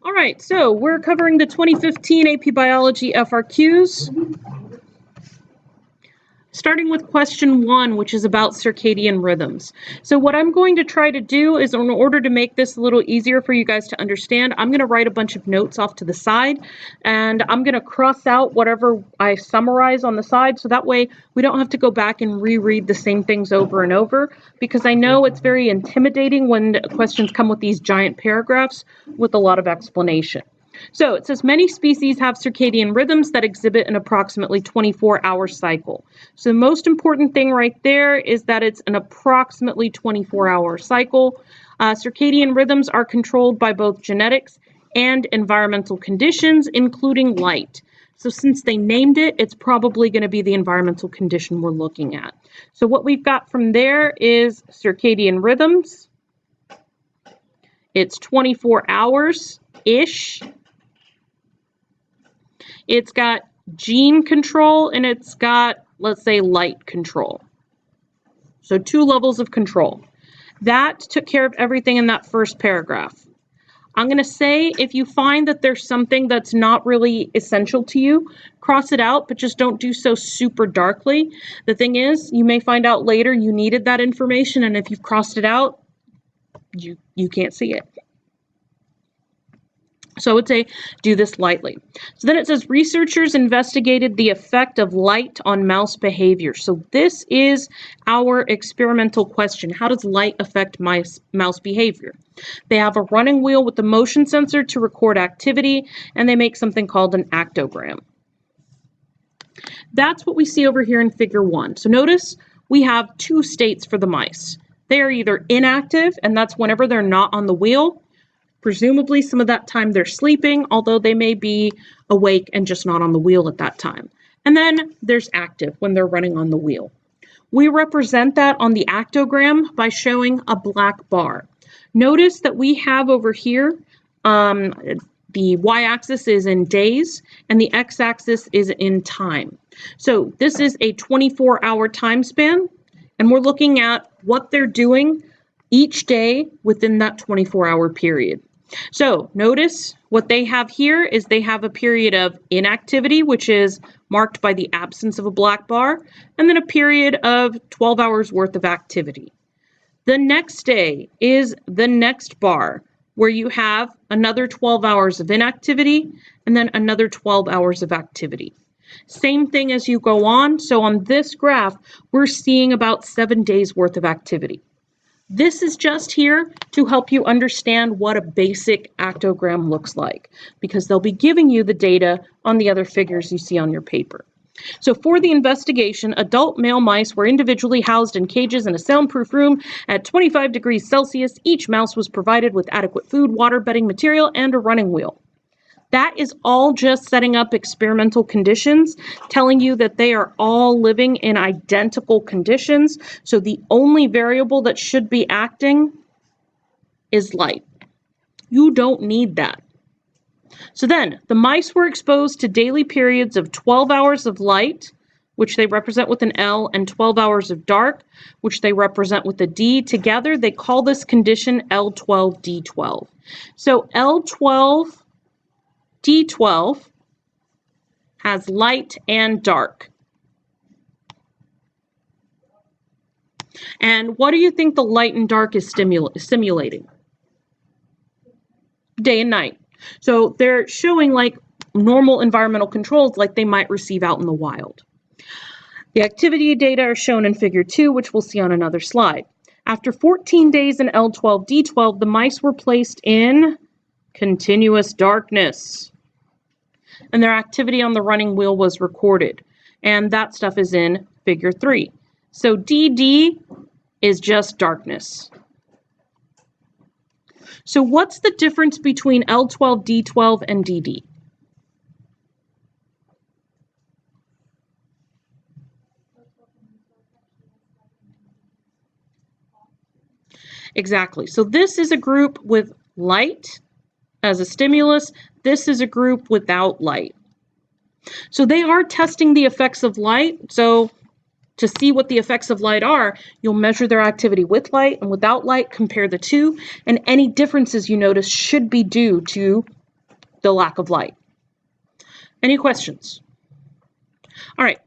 All right, so we're covering the 2015 AP Biology FRQs. Starting with question 1, which is about circadian rhythms. So what I'm going to try to do is, in order to make this a little easier for you guys to understand, I'm going to write a bunch of notes off to the side, and I'm going to cross out whatever I summarize on the side, so that way we don't have to go back and reread the same things over and over, because I know it's very intimidating when questions come with these giant paragraphs with a lot of explanation. So it says many species have circadian rhythms that exhibit an approximately 24-hour cycle. So the most important thing right there is that it's an approximately 24-hour cycle. Circadian rhythms are controlled by both genetics and environmental conditions, including light. So since they named it, it's probably going to be the environmental condition we're looking at. So what we've got from there is circadian rhythms. It's 24 hours-ish. It's got gene control, and it's got, let's say, light control. So 2 levels of control. That took care of everything in that first paragraph. I'm going to say if you find that there's something that's not really essential to you, cross it out, but just don't do so super darkly. The thing is, you may find out later you needed that information, and if you've crossed it out, you can't see it. So I would say do this lightly. So then it says researchers investigated the effect of light on mouse behavior. So this is our experimental question. How does light affect mouse behavior? They have a running wheel with a motion sensor to record activity, and they make something called an actogram. That's what we see over here in figure 1. So notice we have 2 states for the mice. They are either inactive, and that's whenever they're not on the wheel. Presumably some of that time they're sleeping, although they may be awake and just not on the wheel at that time. And then there's active when they're running on the wheel. We represent that on the actogram by showing a black bar. Notice that we have over here, the y-axis is in days and the x-axis is in time. So this is a 24-hour time span, and we're looking at what they're doing each day within that 24-hour period. So notice what they have here is they have a period of inactivity, which is marked by the absence of a black bar, and then a period of 12 hours worth of activity. The next day is the next bar, where you have another 12 hours of inactivity and then another 12 hours of activity. Same thing as you go on. So on this graph, we're seeing about 7 days worth of activity. This is just here to help you understand what a basic actogram looks like, because they'll be giving you the data on the other figures you see on your paper. So for the investigation, adult male mice were individually housed in cages in a soundproof room at 25 degrees Celsius. Each mouse was provided with adequate food, water, bedding material, and a running wheel. That is all just setting up experimental conditions, telling you that they are all living in identical conditions. So the only variable that should be acting is light. You don't need that. So then the mice were exposed to daily periods of 12 hours of light, which they represent with an L, and 12 hours of dark, which they represent with a D. Together, they call this condition L12D12. So L12D12 has light and dark. And what do you think the light and dark is simulating? Day and night. So they're showing like normal environmental controls like they might receive out in the wild. The activity data are shown in figure 2, which we'll see on another slide. After 14 days in L12D12, the mice were placed in continuous darkness, and their activity on the running wheel was recorded, and that stuff is in figure 3. So DD is just darkness. So what's the difference between L12D12 and DD? Exactly. So this is a group with light as a stimulus. This is a group without light. So they are testing the effects of light. So to see what the effects of light are, you'll measure their activity with light and without light, compare the two, and any differences you notice should be due to the lack of light. Any questions? All right.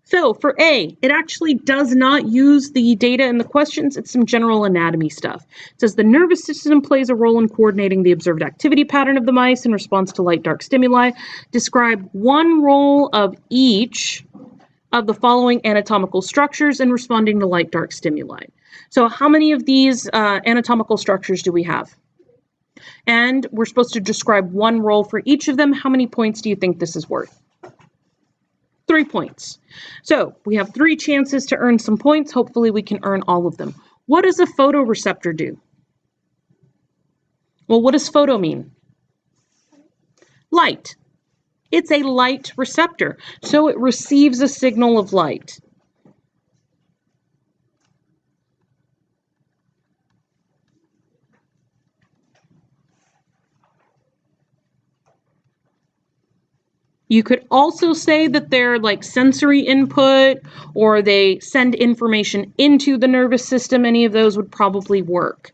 So for A, it actually does not use the data in the questions. It's some general anatomy stuff. It says the nervous system plays a role in coordinating the observed activity pattern of the mice in response to light-dark stimuli. Describe one role of each of the following anatomical structures in responding to light-dark stimuli. So how many of these anatomical structures do we have? And we're supposed to describe one role for each of them. How many points do you think this is worth? 3 points. So we have 3 chances to earn some points. Hopefully we can earn all of them. What does a photoreceptor do? Well, what does photo mean? Light. It's a light receptor, so it receives a signal of light. You could also say that they're like sensory input, or they send information into the nervous system. Any of those would probably work.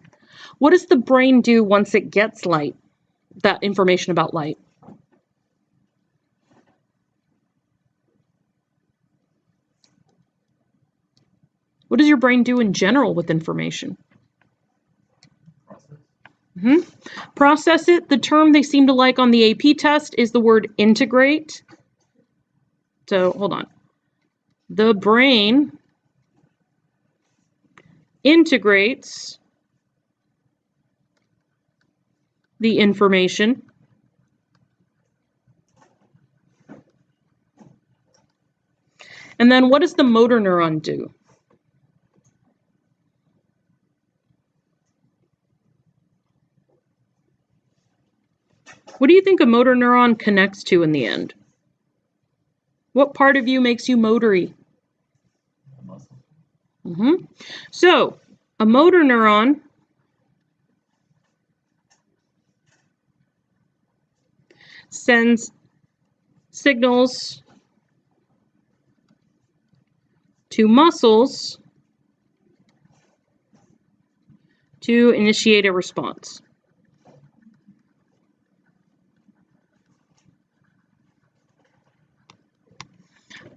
What does the brain do once it gets light, that information about light? What does your brain do in general with information? Process it. The term they seem to like on the AP test is the word integrate. So hold on. The brain integrates the information and then what does the motor neuron do? What do you think a motor neuron connects to in the end? What part of you makes you motory? So, a motor neuron sends signals to muscles to initiate a response.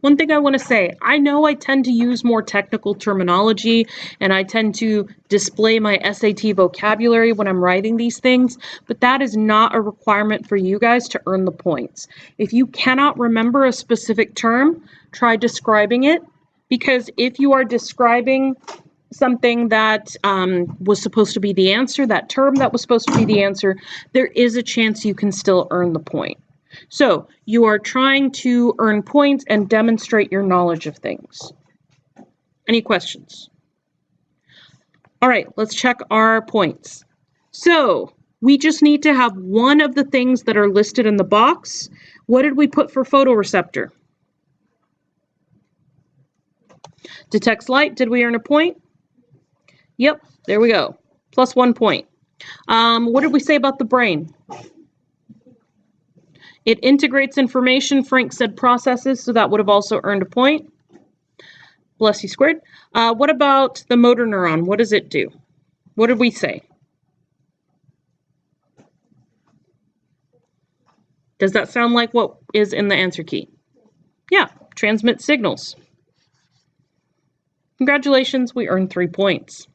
One thing I want to say, I know I tend to use more technical terminology and I tend to display my SAT vocabulary when I'm writing these things, but that is not a requirement for you guys to earn the points. If you cannot remember a specific term, try describing it, because if you are describing something that was supposed to be the answer, that term that was supposed to be the answer, there is a chance you can still earn the point. So you are trying to earn points and demonstrate your knowledge of things. Any questions? All right, let's check our points. So we just need to have one of the things that are listed in the box. What did we put for photoreceptor? Detects light. Did we earn a point? Yep, there we go. Plus 1 point. What did we say about the brain? It integrates information. Frank said processes, so that would have also earned a point. Bless you squared. What about the motor neuron? What does it do? What did we say? Does that sound like what is in the answer key? Yeah, transmit signals. Congratulations, we earned 3 points.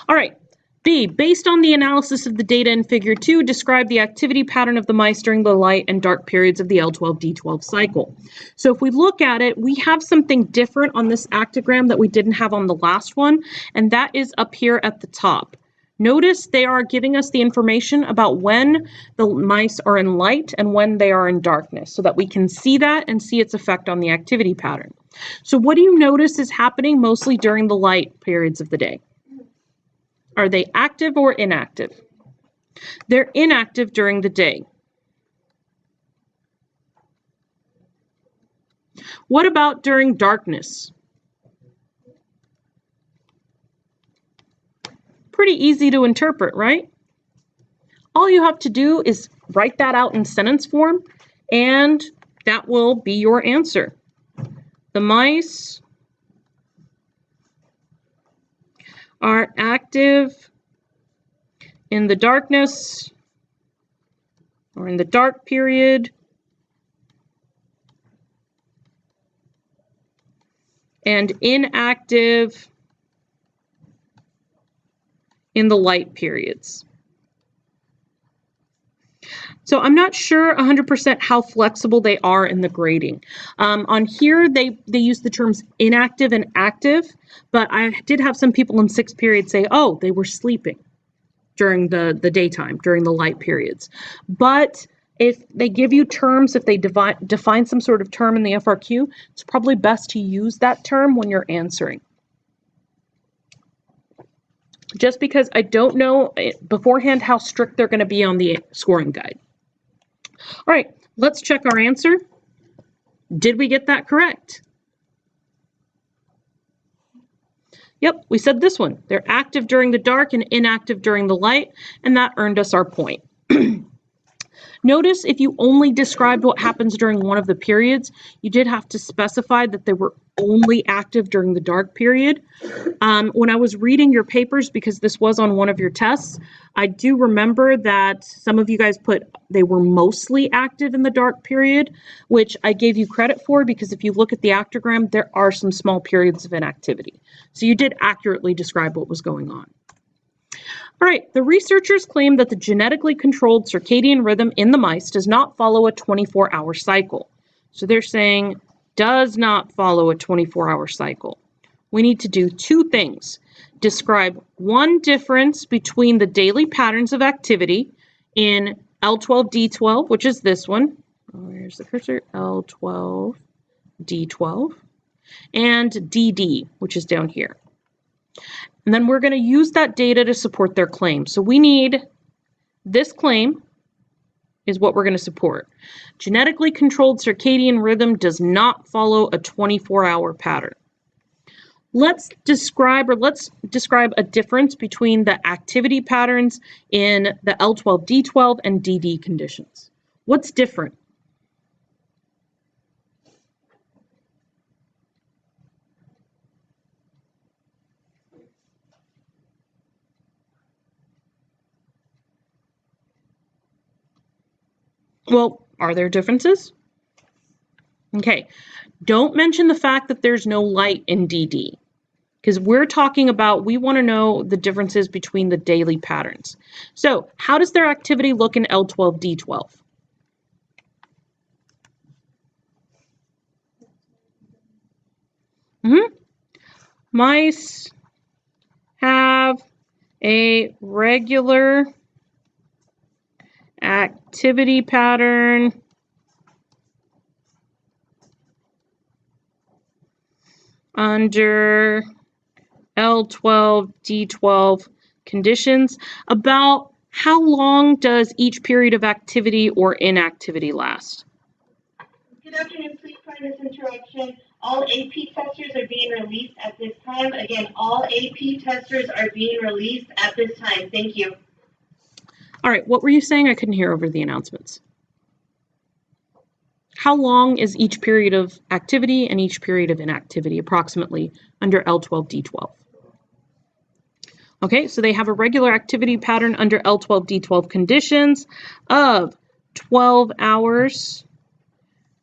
All right. B, based on the analysis of the data in Figure 2, describe the activity pattern of the mice during the light and dark periods of the L12-D12 cycle. So if we look at it, we have something different on this actogram that we didn't have on the last one, and that is up here at the top. Notice they are giving us the information about when the mice are in light and when they are in darkness, so that we can see that and see its effect on the activity pattern. So what do you notice is happening mostly during the light periods of the day? Are they active or inactive? They're inactive during the day. What about during darkness? Pretty easy to interpret, right? All you have to do is write that out in sentence form, and that will be your answer. The mice are active in the darkness or in the dark period, and inactive in the light periods. So I'm not sure 100% how flexible they are in the grading. On here, they use the terms inactive and active, but I did have some people in 6th period say, oh, they were sleeping during the daytime, during the light periods. But if they give you terms, if they define some sort of term in the FRQ, it's probably best to use that term when you're answering. Just because I don't know beforehand how strict they're going to be on the scoring guide. All right, let's check our answer. Did we get that correct? Yep, we said this one. They're active during the dark and inactive during the light, and that earned us our point. Notice if you only described what happens during one of the periods, you did have to specify that they were only active during the dark period. When I was reading your papers, because this was on one of your tests, I do remember that some of you guys put they were mostly active in the dark period, which I gave you credit for because if you look at the actogram, there are some small periods of inactivity. So you did accurately describe what was going on. All right, the researchers claim that the genetically controlled circadian rhythm in the mice does not follow a 24-hour cycle. So they're saying does not follow a 24-hour cycle. We need to do two things. Describe one difference between the daily patterns of activity in L12D12, which is this one. Where's the cursor? L12D12. And DD, which is down here. And then we're going to use that data to support their claim. So we need this claim is what we're going to support. Genetically controlled circadian rhythm does not follow a 24-hour pattern. Let's describe a difference between the activity patterns in the L12D12 and DD conditions. What's different? Well, are there differences? Okay, don't mention the fact that there's no light in DD, because we're talking about, we want to know the differences between the daily patterns. So how does their activity look in L12D12? Mice have a regular activity pattern under L12D12 conditions. About how long does each period of activity or inactivity last? Good afternoon. Please pardon this interruption. All AP testers are being released at this time. Again, all AP testers are being released at this time. Thank you. All right, what were you saying? I couldn't hear over the announcements. How long is each period of activity and each period of inactivity approximately under L12D12? Okay, so they have a regular activity pattern under L12D12 conditions of 12 hours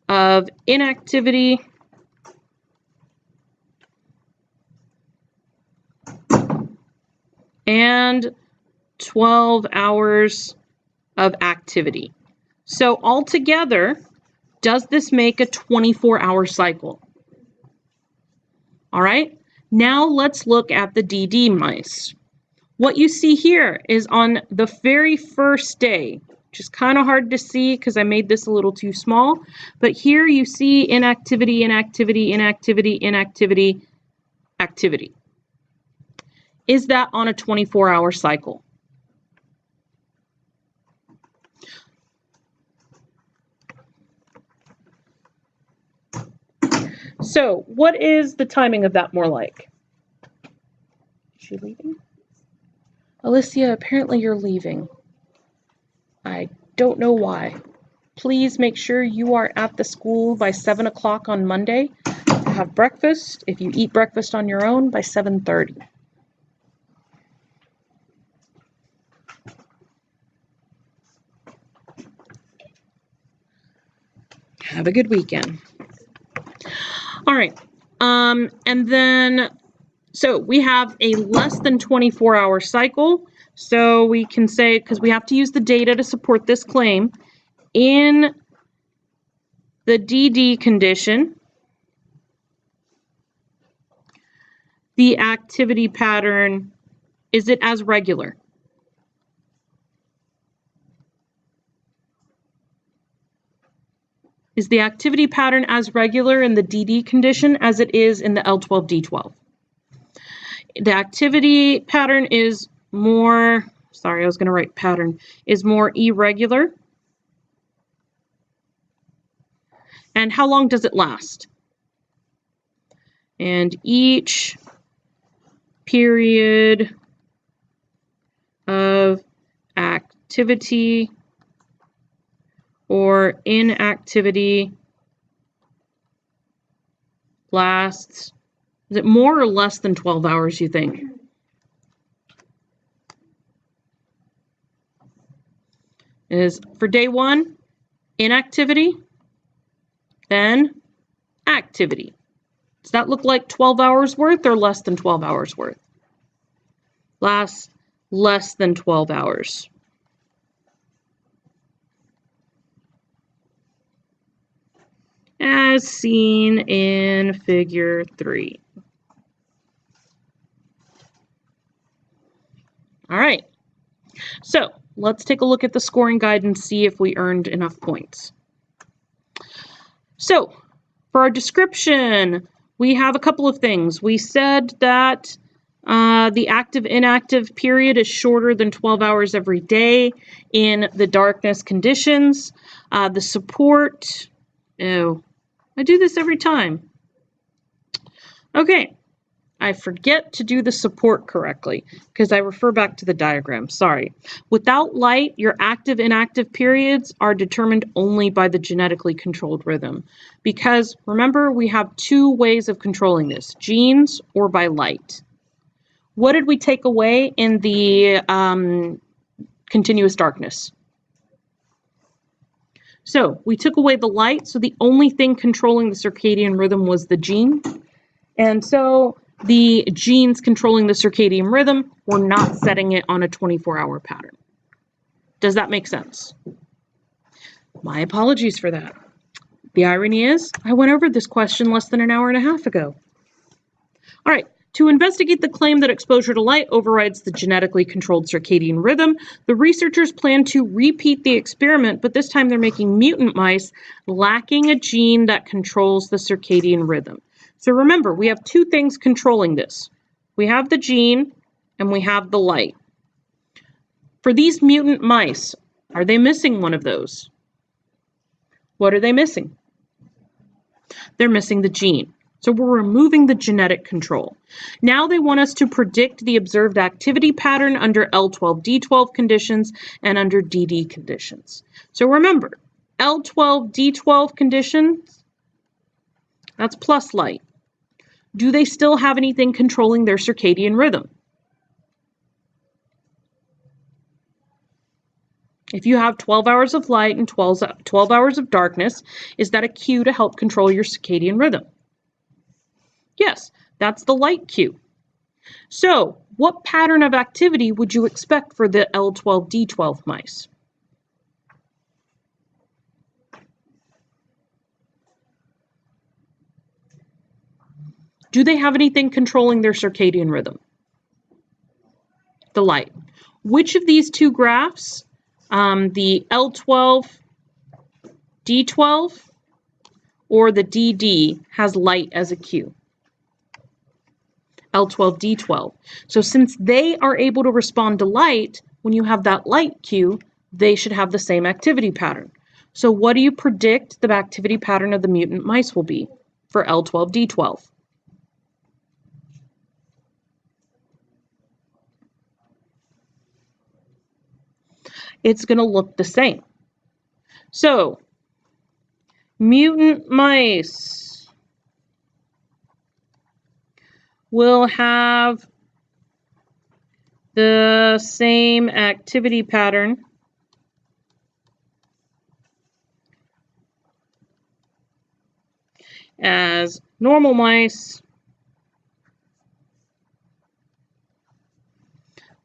of inactivity and 12 hours of activity. So altogether, does this make a 24-hour cycle? All right, now let's look at the DD mice. What you see here is on the very first day, which is kind of hard to see because I made this a little too small, but here you see inactivity, inactivity, inactivity, inactivity, activity. Is that on a 24-hour cycle? So what is the timing of that more like? Is she leaving? Alicia, apparently you're leaving. I don't know why. Please make sure you are at the school by 7 o'clock on Monday to have breakfast. If you eat breakfast on your own, by 7:30. Have a good weekend. All right. And then, so we have a less than 24-hour cycle. So we can say, because we have to use the data to support this claim, in the DD condition, the activity pattern, is it as regular? Is the activity pattern as regular in the DD condition as it is in the L12-D12? The activity pattern is more, sorry, I was going to write pattern, is more irregular. And how long does it last? And each period of activity or inactivity lasts, is it more or less than 12 hours, you think? Is for day 1, inactivity, then activity. Does that look like 12 hours worth or less than 12 hours worth? Lasts less than 12 hours. As seen in figure 3. All right, so let's take a look at the scoring guide and see if we earned enough points. So for our description, we have a couple of things. We said that the active-inactive period is shorter than 12 hours every day in the darkness conditions. The support, oh, I do this every time. Okay, I forget to do the support correctly because I refer back to the diagram, sorry. Without light, your active-inactive periods are determined only by the genetically controlled rhythm. Because remember, we have 2 ways of controlling this, genes or by light. What did we take away in the continuous darkness? So we took away the light, so the only thing controlling the circadian rhythm was the gene. And so the genes controlling the circadian rhythm were not setting it on a 24-hour pattern. Does that make sense? My apologies for that. The irony is, I went over this question less than an hour and a half ago. All right. To investigate the claim that exposure to light overrides the genetically controlled circadian rhythm, the researchers plan to repeat the experiment, but this time they're making mutant mice lacking a gene that controls the circadian rhythm. So remember, we have 2 things controlling this. We have the gene and we have the light. For these mutant mice, are they missing one of those? What are they missing? They're missing the gene. So we're removing the genetic control. Now they want us to predict the observed activity pattern under L12-D12 conditions and under DD conditions. So remember, L12-D12 conditions, that's plus light. Do they still have anything controlling their circadian rhythm? If you have 12 hours of light and 12 hours of darkness, is that a cue to help control your circadian rhythm? Yes, that's the light cue. So, what pattern of activity would you expect for the L12-D12 mice? Do they have anything controlling their circadian rhythm? The light. Which of these 2 graphs, the L12-D12 or the DD, has light as a cue? L12-D12. So since they are able to respond to light, when you have that light cue, they should have the same activity pattern. So what do you predict the activity pattern of the mutant mice will be for L12-D12? It's going to look the same. So mutant mice will have the same activity pattern as normal mice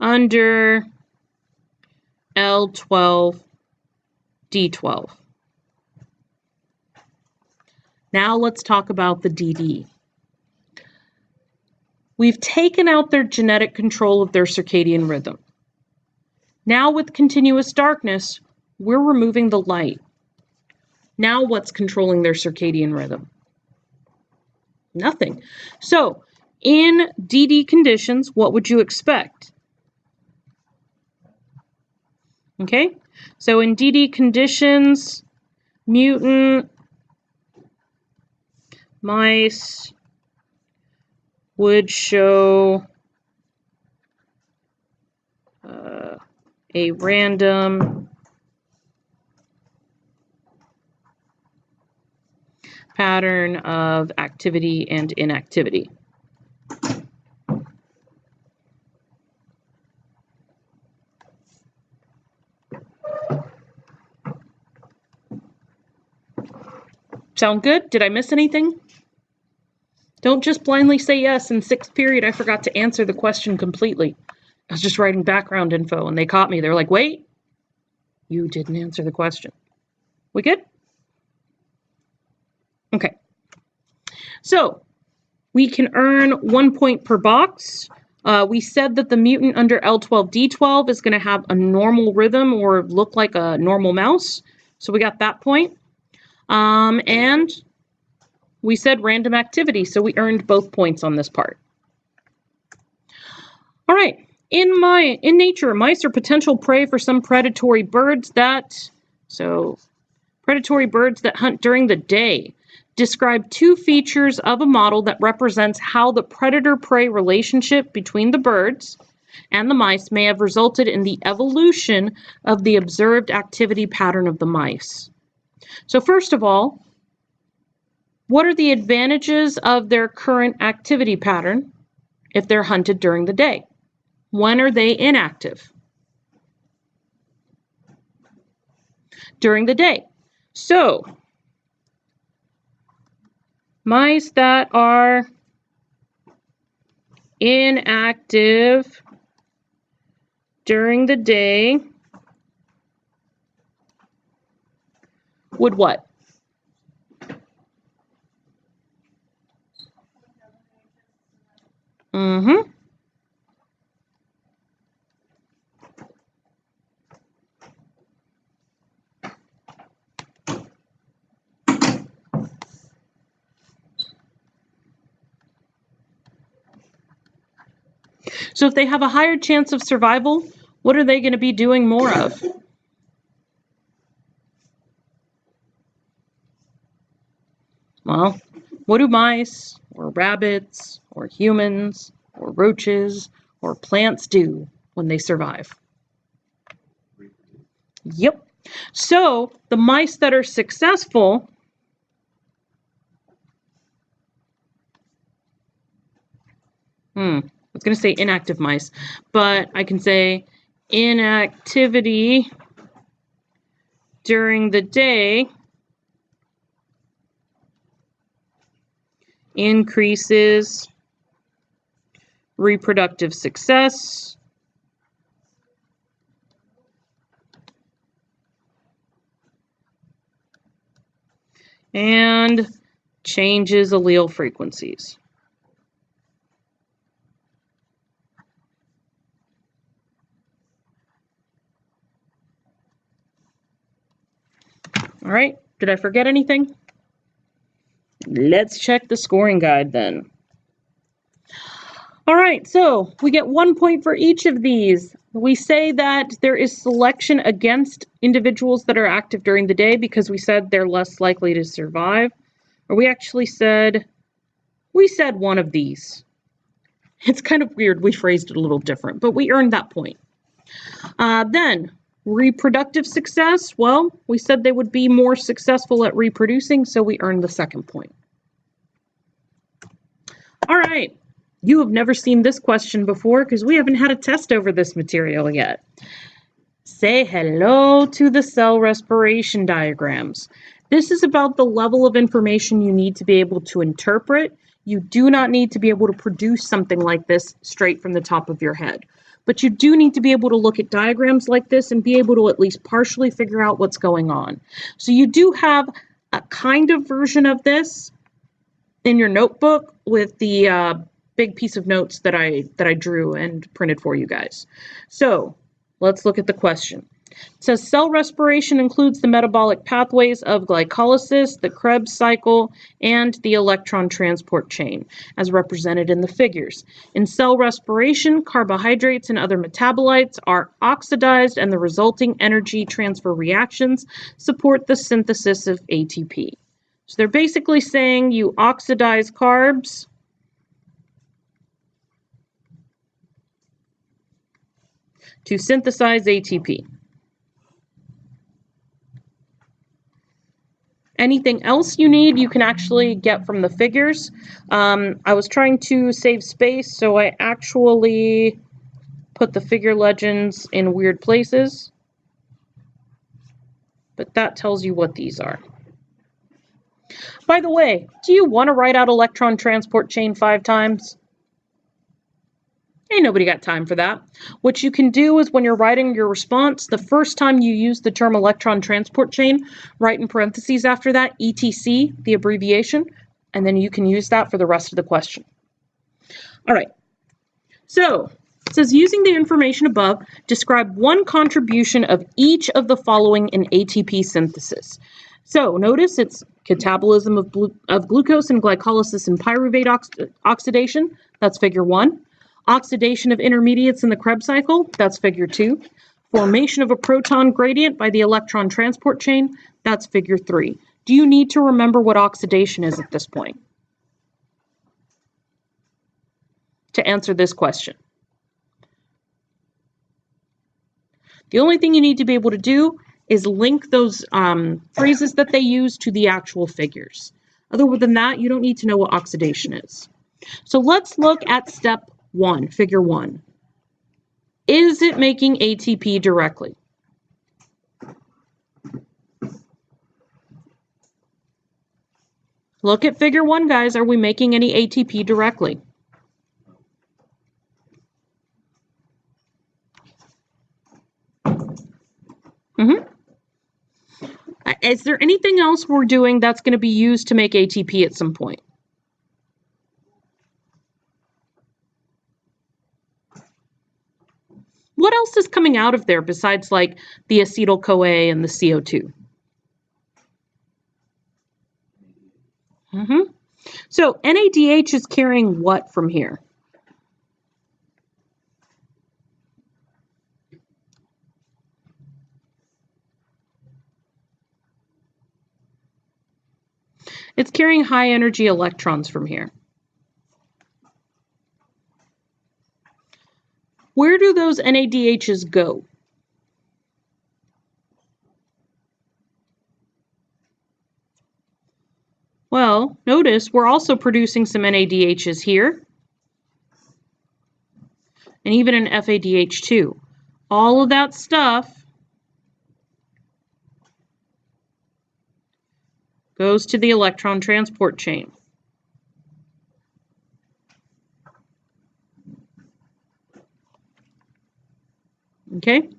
under L12, D12. Now let's talk about the DD. We've taken out their genetic control of their circadian rhythm. Now with continuous darkness, we're removing the light. Now what's controlling their circadian rhythm? Nothing. So in DD conditions, what would you expect? Okay, so in DD conditions, mutant mice would show a random pattern of activity and inactivity. Sound good? Did I miss anything? Don't just blindly say yes. In 6th period, I forgot to answer the question completely. I was just writing background info and they caught me. They're like, wait, you didn't answer the question. We good? Okay. So we can earn 1 point per box. We said that the mutant under L12, D12 is going to have a normal rhythm or look like a normal mouse. So we got that point. And we said random activity, so we earned both points on this part. All right. In nature, mice are potential prey for some predatory birds that hunt during the day. Describe 2 features of a model that represents how the predator-prey relationship between the birds and the mice may have resulted in the evolution of the observed activity pattern of the mice. So first of all, what are the advantages of their current activity pattern if they're hunted during the day? When are they inactive? During the day. So, mice that are inactive during the day would what? So if they have a higher chance of survival, what are they going to be doing more of? Well, what do mice or rabbits or humans or roaches or plants do when they survive? Yep. So the mice that are successful I was going to say inactive mice, but I can say inactivity during the day increases reproductive success and changes allele frequencies. All right, did I forget anything? Let's check the scoring guide then. All right, so we get 1 point for each of these. We say that there is selection against individuals that are active during the day because we said they're less likely to survive. Or we actually said, one of these. It's kind of weird, we phrased it a little different, but we earned that point. Then, reproductive success, well, we said they would be more successful at reproducing, so we earned the 2nd point. All right, you have never seen this question before because we haven't had a test over this material yet. Say hello to the cell respiration diagrams. This is about the level of information you need to be able to interpret. You do not need to be able to produce something like this straight from the top of your head. But you do need to be able to look at diagrams like this and be able to at least partially figure out what's going on. So you do have a kind of version of this in your notebook with the big piece of notes that I drew and printed for you guys. So let's look at the question. It says cell respiration includes the metabolic pathways of glycolysis, the Krebs cycle, and the electron transport chain, as represented in the figures. In cell respiration, carbohydrates and other metabolites are oxidized, and the resulting energy transfer reactions support the synthesis of ATP. So they're basically saying you oxidize carbs to synthesize ATP. Anything else you need, you can actually get from the figures. I was trying to save space, so I actually put the figure legends in weird places. But that tells you what these are. By the way, do you want to write out electron transport chain 5 times? Ain't nobody got time for that. What you can do is when you're writing your response, the first time you use the term electron transport chain, write in parentheses after that, ETC, the abbreviation, and then you can use that for the rest of the question. All right. So it says, using the information above, describe one contribution of each of the following in ATP synthesis. So notice it's catabolism of glucose and glycolysis and pyruvate oxidation. That's figure 1. Oxidation of intermediates in the Krebs cycle, that's figure 2. Formation of a proton gradient by the electron transport chain, that's figure 3. Do you need to remember what oxidation is at this point to answer this question? The only thing you need to be able to do is link those phrases that they use to the actual figures. Other than that, you don't need to know what oxidation is. So let's look at step 1, figure 1. Is it making ATP directly? Look at figure 1, guys. Are we making any ATP directly? Is there anything else we're doing that's going to be used to make ATP at some point? What else is coming out of there besides like the acetyl-CoA and the CO2? So NADH is carrying what from here? It's carrying high energy electrons from here. Where do those NADHs go? Well, notice we're also producing some NADHs here, and even an FADH2. All of that stuff goes to the electron transport chain. Okay,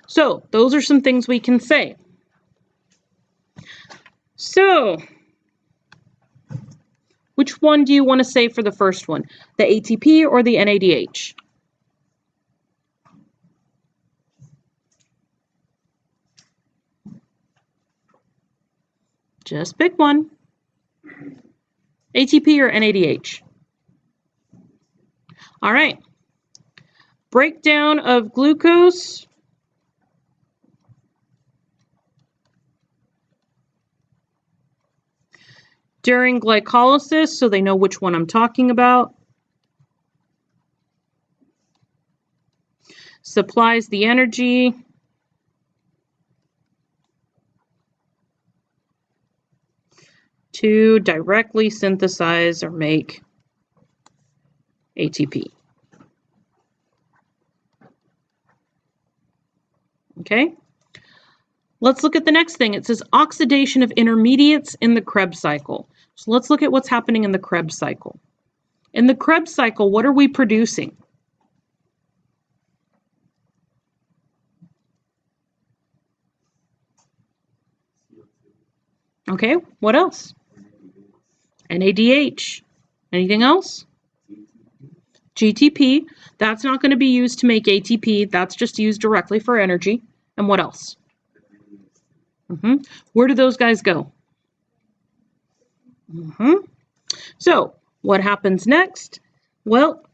so those are some things we can say. So, which one do you want to say for the first one? The ATP or the NADH? Just pick one. ATP or NADH? All right. Breakdown of glucose. During glycolysis, so they know which one I'm talking about. Supplies the energy. To directly synthesize or make ATP. Okay. let's look at the next thing. It says oxidation of intermediates in the Krebs cycle. So let's look at what's happening in the Krebs cycle. In the Krebs cycle, what are we producing? Okay, what else? NADH. Anything else? GTP. That's not going to be used to make ATP. That's just used directly for energy. And what else? Where do those guys go? So what happens next? Well,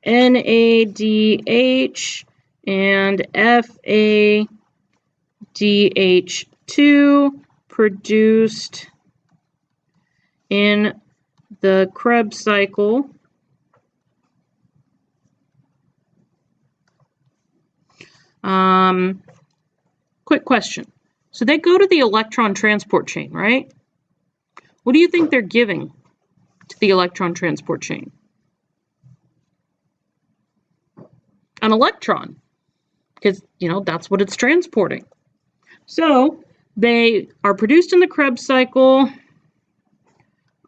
NADH and FADH2 produced in the Krebs cycle quick question. So they go to the electron transport chain, right? What do you think they're giving to the electron transport chain? An electron, because, you know, that's what it's transporting. So they are produced in the Krebs cycle,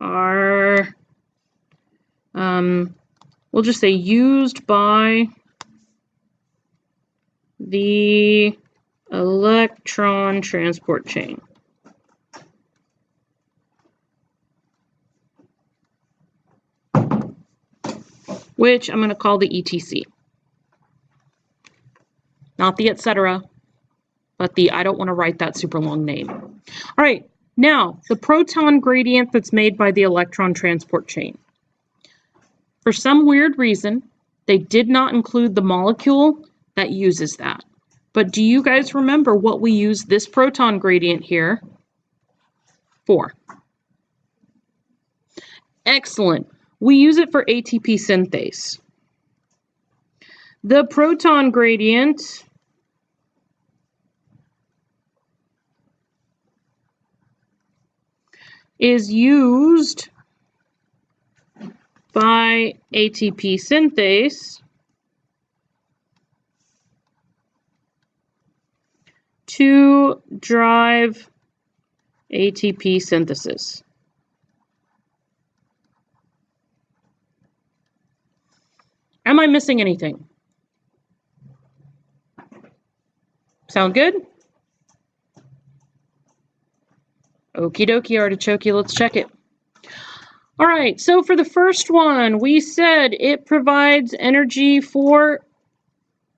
are, we'll just say used by the electron transport chain. Which I'm going to call the ETC. Not the etc., but the I don't want to write that super long name. All right, now the proton gradient that's made by the electron transport chain. For some weird reason, they did not include the molecule that uses that. But do you guys remember what we use this proton gradient here for? Excellent. We use it for ATP synthase. The proton gradient is used by ATP synthase to drive ATP synthesis. Am I missing anything? Sound good? Okie dokie, artichoke, let's check it. All right, so for the first one, we said it provides energy for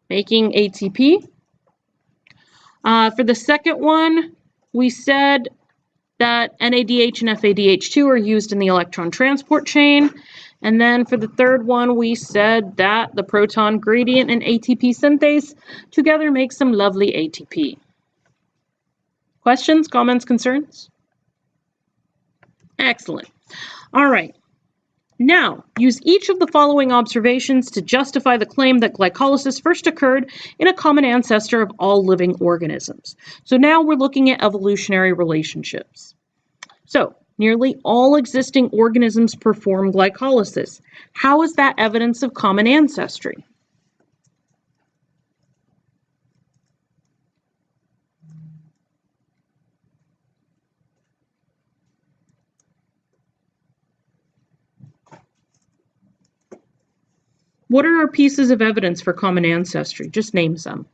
making ATP. For the second one, we said that NADH and FADH2 are used in the electron transport chain. And then for the third one, we said that the proton gradient and ATP synthase together make some lovely ATP. Questions, comments, concerns? Excellent. All right. Now, use each of the following observations to justify the claim that glycolysis first occurred in a common ancestor of all living organisms. So now we're looking at evolutionary relationships. So, nearly all existing organisms perform glycolysis. How is that evidence of common ancestry? What are our pieces of evidence for common ancestry? Just name some.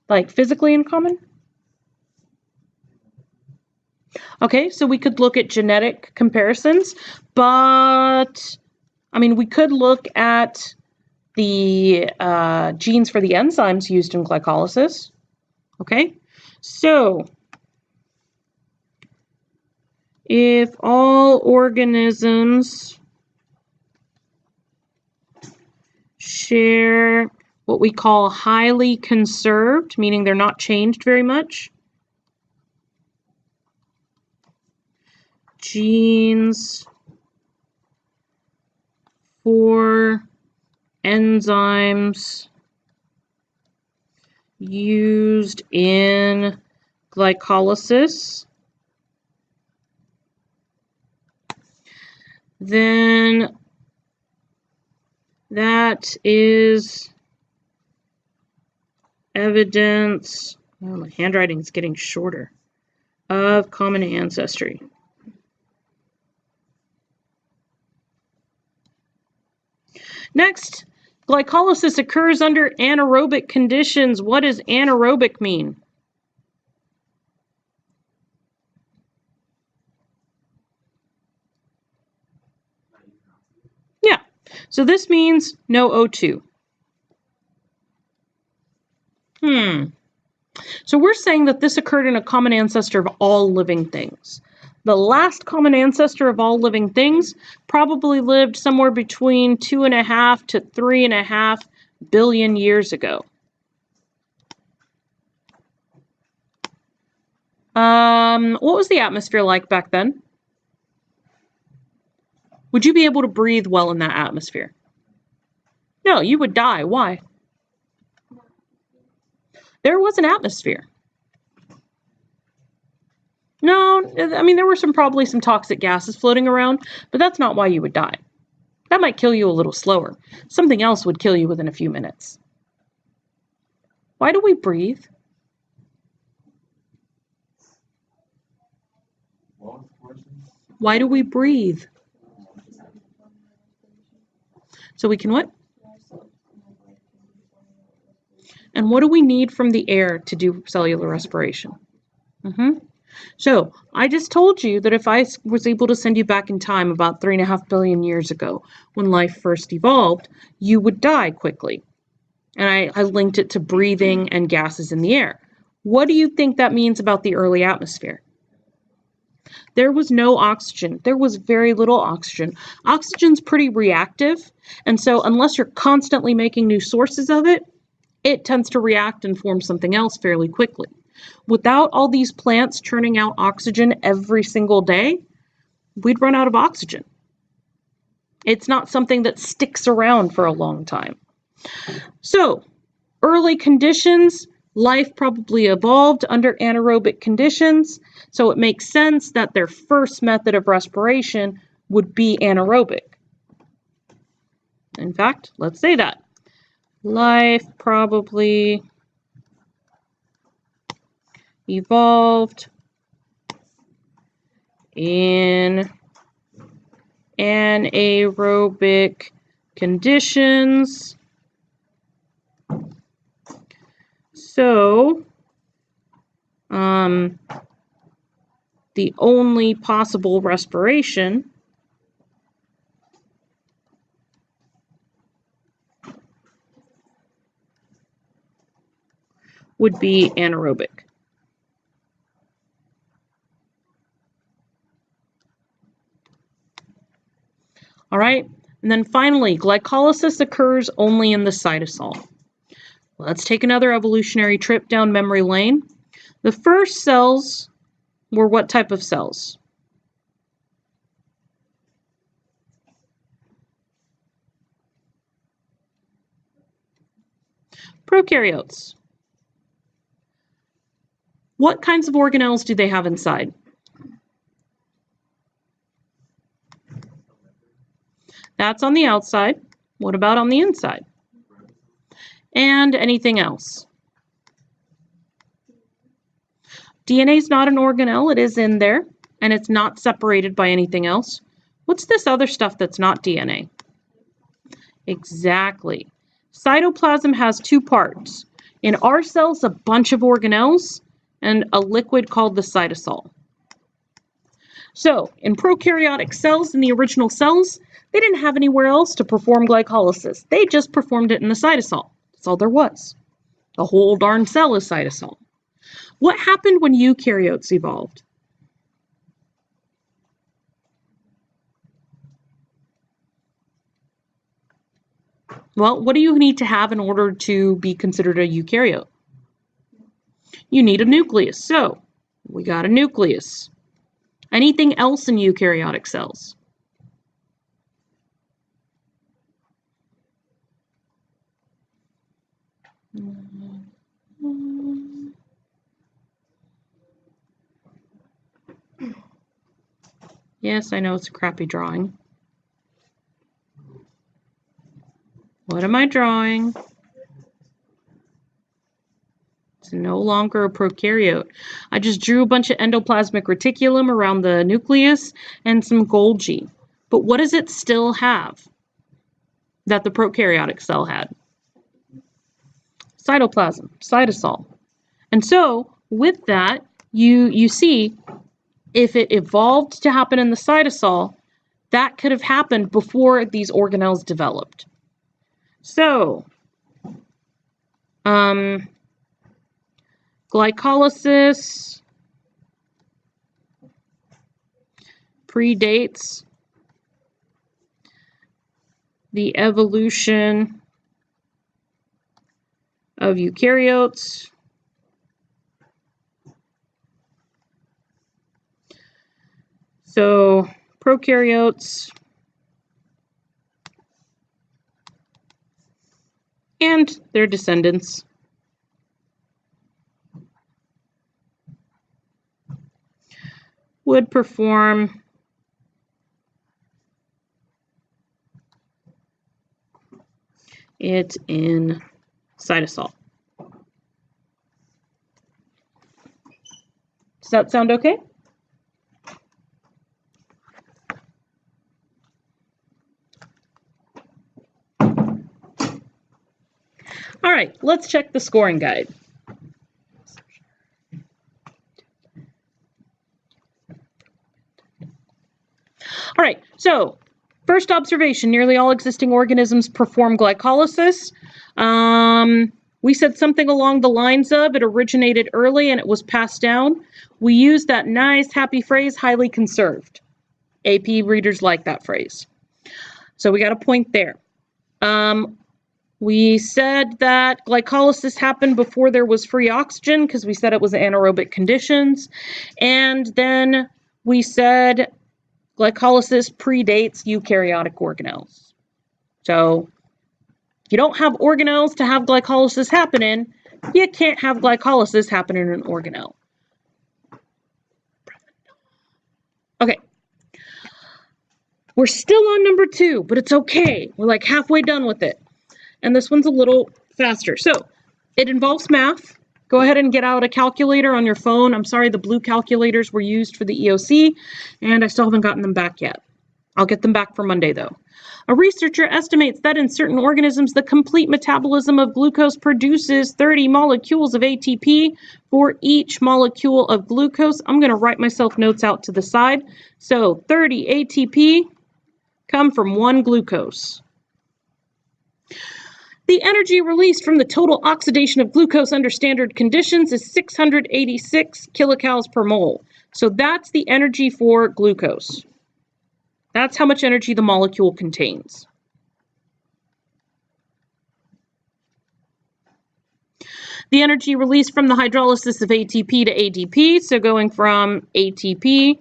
Like physically in common? Okay, so we could look at genetic comparisons, but I mean, we could look at the genes for the enzymes used in glycolysis. Okay, so if all organisms share what we call highly conserved, meaning they're not changed very much, genes for enzymes used in glycolysis, then That is evidence, oh, my handwriting's getting shorter, of common ancestry. Next, glycolysis occurs under anaerobic conditions. What does anaerobic mean? Yeah, so this means no O2. So we're saying that this occurred in a common ancestor of all living things. The last common ancestor of all living things probably lived somewhere between 2.5 to 3.5 billion years ago. What was the atmosphere like back then? Would you be able to breathe well in that atmosphere? No, you would die. Why? There was an atmosphere. No, I mean, there were probably some toxic gases floating around, but that's not why you would die. That might kill you a little slower. Something else would kill you within a few minutes. Why do we breathe? Why do we breathe? So we can what? And what do we need from the air to do cellular respiration? So I just told you that if I was able to send you back in time about 3.5 billion years ago, when life first evolved, you would die quickly. And I linked it to breathing and gases in the air. What do you think that means about the early atmosphere? There was no oxygen. There was very little oxygen. Oxygen's pretty reactive, and so unless you're constantly making new sources of it, it tends to react and form something else fairly quickly. Without all these plants churning out oxygen every single day, we'd run out of oxygen. It's not something that sticks around for a long time. So, early conditions, life probably evolved under anaerobic conditions, so it makes sense that their first method of respiration would be anaerobic. In fact, let's say that. Life probably evolved in anaerobic conditions. So, the only possible respiration would be anaerobic. All right, and then finally, glycolysis occurs only in the cytosol. Let's take another evolutionary trip down memory lane. The first cells were what type of cells? Prokaryotes. What kinds of organelles do they have inside? That's on the outside. What about on the inside? And anything else? DNA is not an organelle. It is in there, and it's not separated by anything else. What's this other stuff that's not DNA? Exactly. Cytoplasm has two parts. In our cells, a bunch of organelles and a liquid called the cytosol. So, in prokaryotic cells, in the original cells, they didn't have anywhere else to perform glycolysis. They just performed it in the cytosol. That's all there was. The whole darn cell is cytosol. What happened when eukaryotes evolved? Well, what do you need to have in order to be considered a eukaryote? You need a nucleus. So, we got a nucleus. Anything else in eukaryotic cells? Yes, I know it's a crappy drawing. am I drawing? It's no longer a prokaryote. I just drew a bunch of endoplasmic reticulum around the nucleus and some Golgi. But what does it still have that the prokaryotic cell had? Cytoplasm, cytosol. And so with that, you see, if it evolved to happen in the cytosol, that could have happened before these organelles developed. So, glycolysis predates the evolution of eukaryotes. So, prokaryotes and their descendants would perform it in cytosol. Does that sound okay? All right, let's check the scoring guide. All right, so first observation, nearly all existing organisms perform glycolysis. We said something along the lines of it originated early and it was passed down. We used that nice, happy phrase, highly conserved. AP readers like that phrase. So we got a point there. We said that glycolysis happened before there was free oxygen because we said it was anaerobic conditions. And then we said glycolysis predates eukaryotic organelles. So if you don't have organelles to have glycolysis happen in, you can't have glycolysis happen in an organelle. Okay. We're still on number 2, but it's okay. We're like halfway done with it. And this one's a little faster. So it involves math. Go ahead and get out a calculator on your phone. I'm sorry, the blue calculators were used for the EOC, and I still haven't gotten them back yet. I'll get them back for Monday, though. A researcher estimates that in certain organisms, the complete metabolism of glucose produces 30 molecules of ATP for each molecule of glucose. I'm going to write myself notes out to the side. So 30 ATP come from 1 glucose. The energy released from the total oxidation of glucose under standard conditions is 686 kilocalories per mole. So that's the energy for glucose. That's how much energy the molecule contains. The energy released from the hydrolysis of ATP to ADP, so going from ATP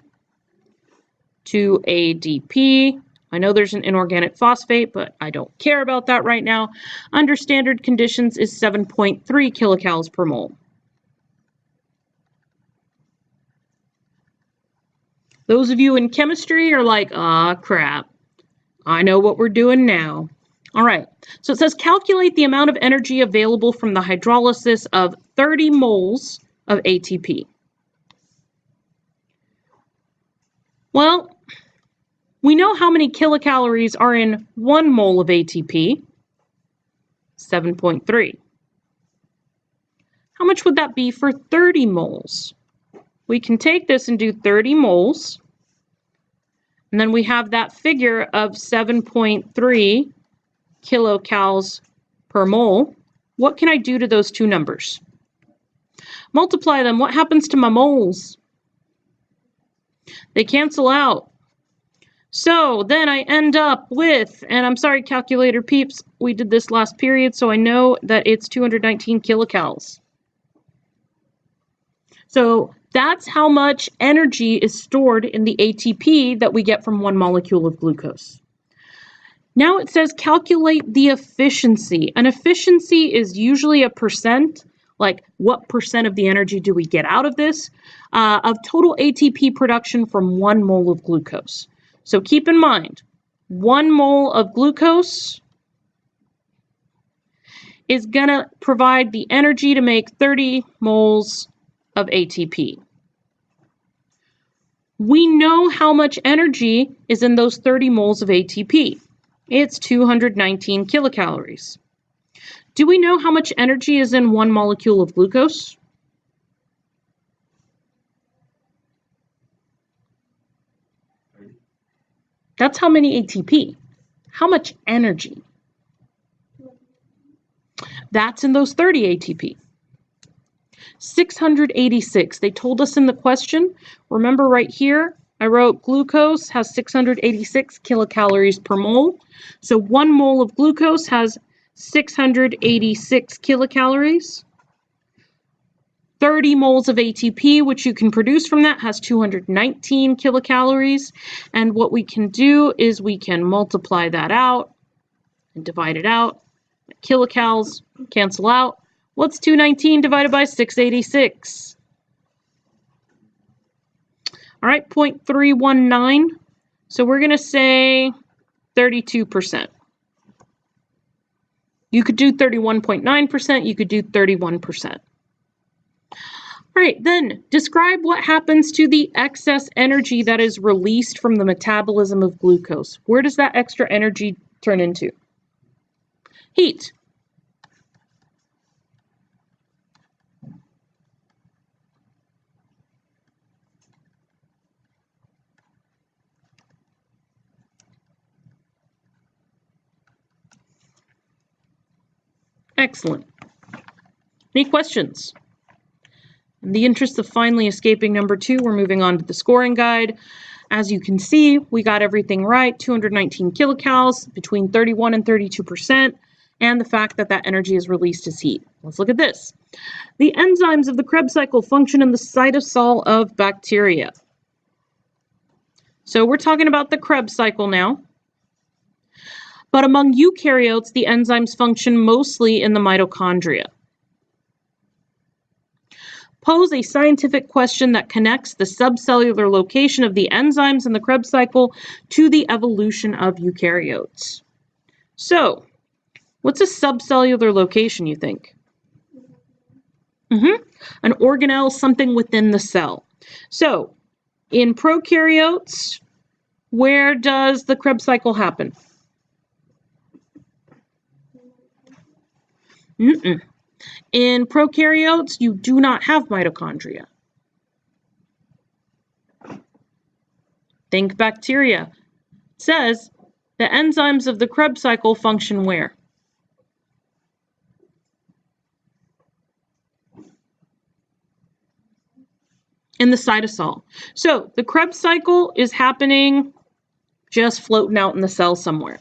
to ADP. I know there's an inorganic phosphate, but I don't care about that right now. Under standard conditions is 7.3 kilocalories per mole. Those of you in chemistry are like, ah, crap. I know what we're doing now. All right, so it says calculate the amount of energy available from the hydrolysis of 30 moles of ATP. Well, we know how many kilocalories are in 1 mole of ATP, 7.3. How much would that be for 30 moles? We can take this and do 30 moles, and then we have that figure of 7.3 kilocalories per mole. What can I do to those two numbers? Multiply them. What happens to my moles? They cancel out. So then I end up with, and I'm sorry, calculator peeps, we did this last period, so I know that it's 219 kilocalories. So that's how much energy is stored in the ATP that we get from 1 molecule of glucose. Now it says calculate the efficiency. An efficiency is usually a percent, like what percent of the energy do we get out of this, of total ATP production from 1 mole of glucose. So keep in mind, 1 mole of glucose is going to provide the energy to make 30 moles of ATP. We know how much energy is in those 30 moles of ATP. It's 219 kilocalories. Do we know how much energy is in 1 molecule of glucose? That's how many ATP. How much energy? That's in those 30 ATP. 686. They told us in the question. Remember right here, I wrote glucose has 686 kilocalories per mole. So 1 mole of glucose has 686 kilocalories. 30 moles of ATP, which you can produce from that, has 219 kilocalories. And what we can do is we can multiply that out and divide it out. Kilocals cancel out. What's 219 divided by 686? All right, 0.319. So we're going to say 32%. You could do 31.9%. You could do 31%. All right, then describe what happens to the excess energy that is released from the metabolism of glucose. Where does that extra energy turn into? Heat. Excellent. Any questions? In the interest of finally escaping number 2, we're moving on to the scoring guide. As you can see, we got everything right, 219 kilocalories, between 31 and 32%, and the fact that that energy is released as heat. Let's look at this. The enzymes of the Krebs cycle function in the cytosol of bacteria. So we're talking about the Krebs cycle now. But among eukaryotes, the enzymes function mostly in the mitochondria. Pose a scientific question that connects the subcellular location of the enzymes in the Krebs cycle to the evolution of eukaryotes. So, what's a subcellular location, you think? An organelle, something within the cell. So, in prokaryotes, where does the Krebs cycle happen? In prokaryotes, you do not have mitochondria. Think bacteria. It says the enzymes of the Krebs cycle function where? In the cytosol. So the Krebs cycle is happening just floating out in the cell somewhere.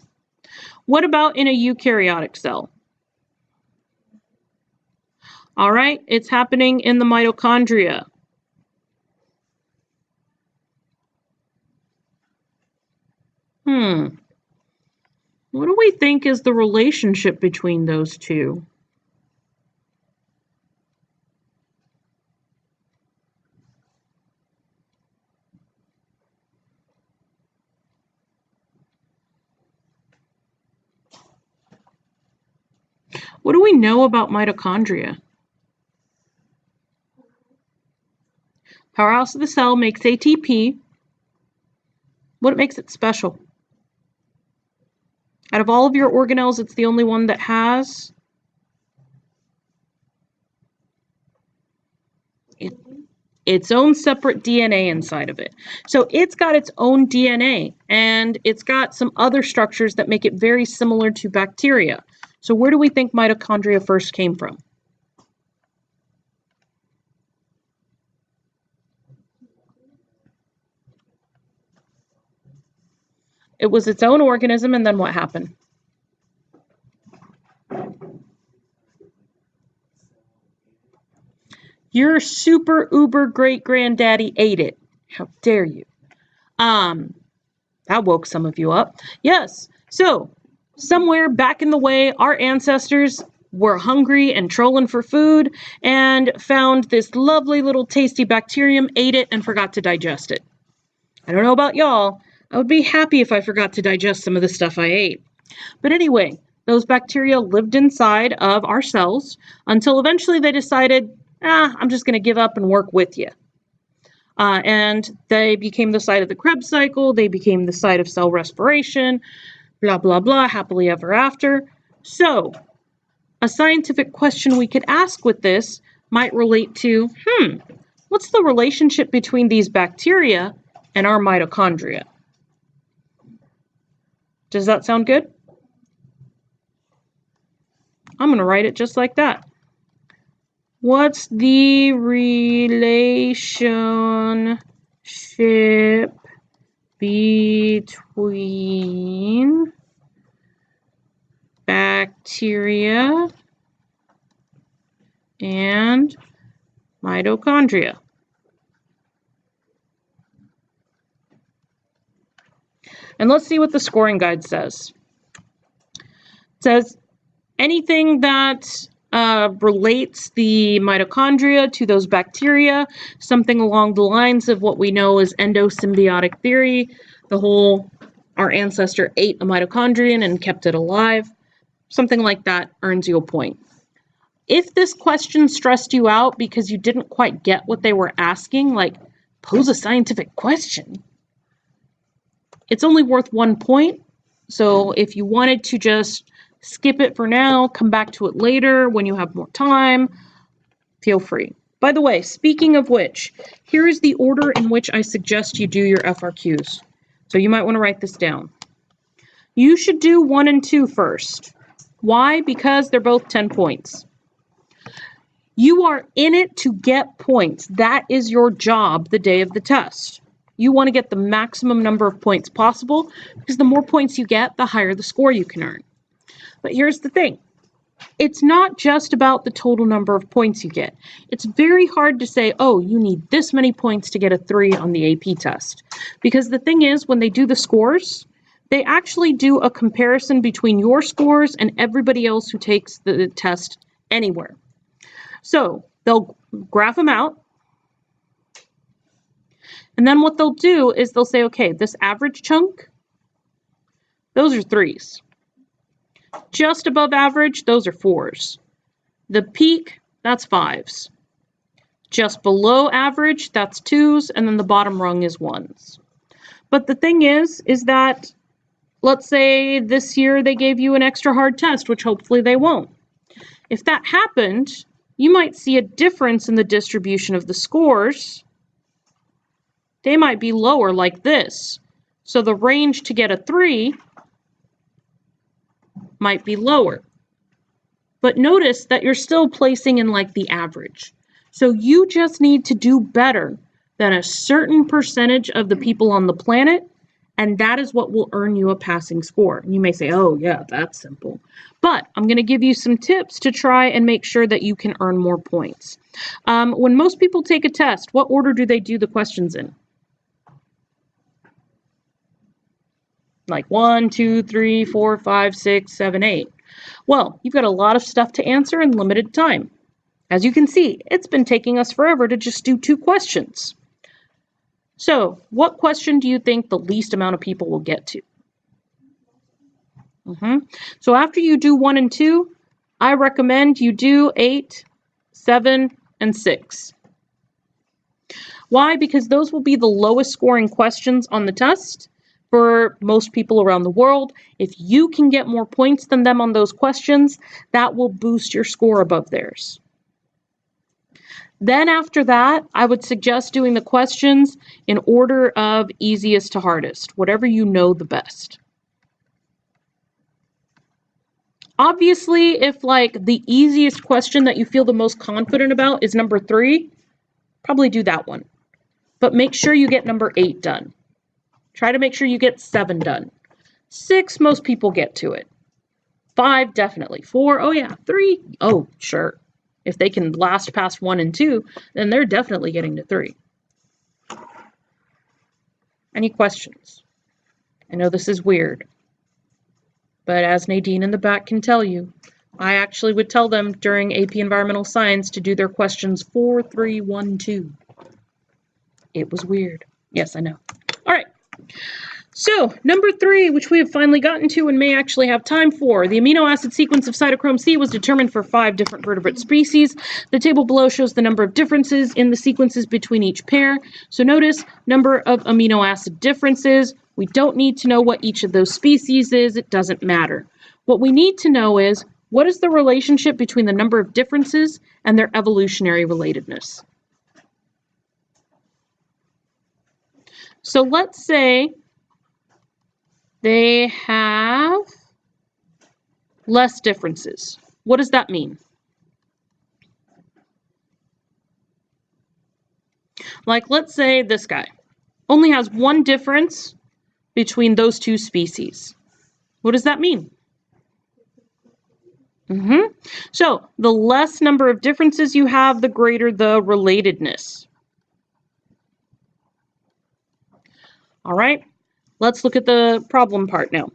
What about in a eukaryotic cell? All right, it's happening in the mitochondria. What do we think is the relationship between those two? What do we know about mitochondria? Powerhouse of the cell makes ATP. What makes it special? Out of all of your organelles, it's the only one that has its own separate DNA inside of it. So it's got its own DNA, and it's got some other structures that make it very similar to bacteria. So where do we think mitochondria first came from? It was its own organism, and then what happened? Your super uber great granddaddy ate it. How dare you? That woke some of you up. Yes. So somewhere back in the way, our ancestors were hungry and trolling for food and found this lovely little tasty bacterium, ate it, and forgot to digest it. I don't know about y'all. I would be happy if I forgot to digest some of the stuff I ate. But anyway, those bacteria lived inside of our cells until eventually they decided, I'm just going to give up and work with you. And they became the site of the Krebs cycle. They became the site of cell respiration, blah, blah, blah, happily ever after. So a scientific question we could ask with this might relate to, what's the relationship between these bacteria and our mitochondria? Does that sound good? I'm going to write it just like that. What's the relationship between bacteria and mitochondria? And let's see what the scoring guide says. It says anything that relates the mitochondria to those bacteria, something along the lines of what we know as endosymbiotic theory, our ancestor ate a mitochondrion and kept it alive, something like that earns you a point. If this question stressed you out because you didn't quite get what they were asking, like pose a scientific question, it's only worth 1 point. So if you wanted to just skip it for now, come back to it later when you have more time, feel free. By the way, speaking of which, here is the order in which I suggest you do your FRQs. So you might want to write this down. You should do 1 and 2 first. Why? Because they're both 10 points. You are in it to get points. That is your job the day of the test. You want to get the maximum number of points possible because the more points you get, the higher the score you can earn. But here's the thing. It's not just about the total number of points you get. It's very hard to say, oh, you need this many points to get a 3 on the AP test. Because the thing is, when they do the scores, they actually do a comparison between your scores and everybody else who takes the test anywhere. So they'll graph them out. And then what they'll do is they'll say, okay, this average chunk, those are 3s. Just above average, those are 4s. The peak, that's 5s. Just below average, that's 2s, and then the bottom rung is 1s. But the thing is that, let's say this year they gave you an extra hard test, which hopefully they won't. If that happened, you might see a difference in the distribution of the scores. They might be lower like this. So the range to get a 3 might be lower. But notice that you're still placing in like the average. So you just need to do better than a certain percentage of the people on the planet, and that is what will earn you a passing score. You may say, oh yeah, that's simple. But I'm going to give you some tips to try and make sure that you can earn more points. When most people take a test, what order do they do the questions in? Like 1, 2, 3, 4, 5, 6, 7, 8. Well, you've got a lot of stuff to answer in limited time. As you can see, it's been taking us forever to just do 2 questions. So, what question do you think the least amount of people will get to? So after you do 1 and 2, I recommend you do 8, 7, and 6. Why? Because those will be the lowest scoring questions on the test for most people around the world. If you can get more points than them on those questions, that will boost your score above theirs. Then after that, I would suggest doing the questions in order of easiest to hardest, whatever you know the best. Obviously, if like the easiest question that you feel the most confident about is number 3, probably do that one. But make sure you get number 8 done. Try to make sure you get 7 done. 6, most people get to it. 5, definitely. 4, oh yeah. 3, oh, sure. If they can last past 1 and 2, then they're definitely getting to 3. Any questions? I know this is weird, but as Nadine in the back can tell you, I actually would tell them during AP Environmental Science to do their questions 4, 3, 1, 2. It was weird. Yes, I know. All right. So, number 3, which we have finally gotten to and may actually have time for. The amino acid sequence of cytochrome C was determined for 5 different vertebrate species. The table below shows the number of differences in the sequences between each pair. So notice, number of amino acid differences. We don't need to know what each of those species is. It doesn't matter. What we need to know is, what is the relationship between the number of differences and their evolutionary relatedness? So let's say they have less differences. What does that mean? Like, let's say this guy only has 1 difference between those 2 species. What does that mean? So, the less number of differences you have, the greater the relatedness. All right. Let's look at the problem part now.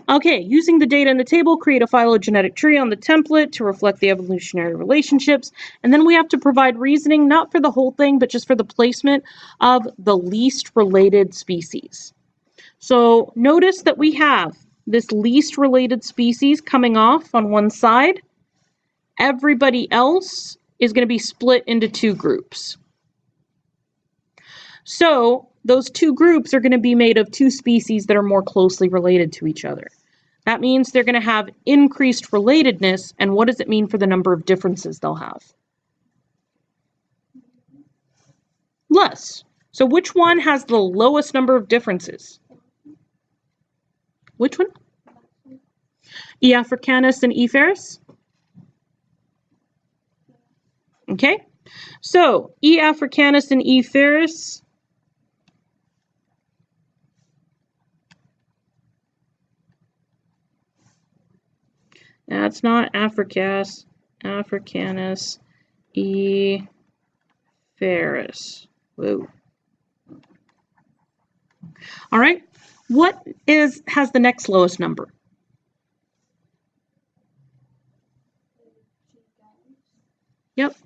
Okay, using the data in the table, create a phylogenetic tree on the template to reflect the evolutionary relationships. And then we have to provide reasoning, not for the whole thing, but just for the placement of the least related species. So notice that we have this least related species coming off on one side. Everybody else is going to be split into 2 groups. So those 2 groups are going to be made of 2 species that are more closely related to each other. That means they're going to have increased relatedness, and what does it mean for the number of differences they'll have? Less. So which one has the lowest number of differences? Which one? E. africanus and E. ferus? Okay, so E. africanus and E. ferus that's not africanus, E. ferus. Whoa. All right, what has the next lowest number? Yep,